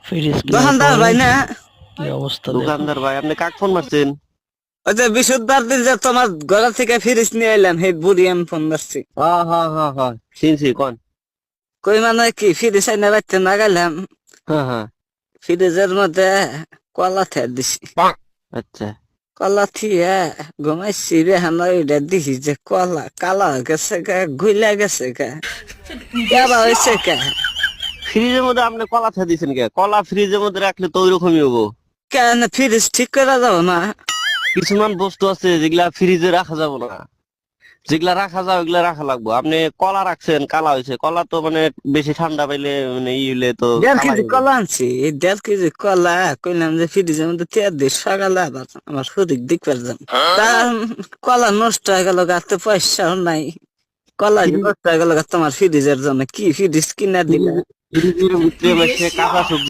Fridge দোকানদার ভাই না? কি অবস্থা দেখো। দোকানদার ভাই, আপনি কাক ফোন মারছেন? ওই যে বিশুদ্ধবার দিন যে তোমার ঘর থেকে ফ্রিজ নিয়ে এলাম, সেই বুড়ি আমি ফোন করছি। হ্যাঁ হ্যাঁ হ্যাঁ হ্যাঁ, চিনছি, কোন? কই মানে কি ফ্রিজ আইনা বাড়তে না গেলাম, হ্যাঁ হ্যাঁ। ফ্রিজের মধ্যে কলা থে দিছি। আচ্ছা। কলা থিয়ে ঘুমাইছি রে, হানা ওইটা দিছি যে কলা কালা হয়ে গেছে কে, গুইলা গেছে কে, কেবা হয়েছে কে। ফ্রিজের মধ্যে আপনি কলা থা দিছেন কে? কলা ফ্রিজের মধ্যে রাখলে তো ওইরকমই হবো। কেন ফ্রিজ ঠিক করে যাবো না? কিছুমান বস্তু আছে যেগুলা ফ্রিজে রাখা যাবে না, যেগুলা রাখা যায় ওগুলা রাখা লাগবো। আপনি কলা রাখছেন, কালা হয়েছে। কলা তো মানে বেশি ঠান্ডা পাইলে মানে ই হইলে তো 1.5 কালাই কেজি হবে। কলা আনছি, এই 1.5 কেজি কলা কইলাম যে ফ্রিজের মধ্যে তেয়ার দিই, সকালে আবার আমার শরীর দিক পারলাম। তা কলা নষ্ট হয়ে গেল, গাতে পয়সাও নাই। কলা যে নষ্ট হয়ে গেল তোমার ফ্রিজের জন্য, কি ফ্রিজ কিনা দিলা? ফ্রিজের ভিতরে কাঁচা সবজি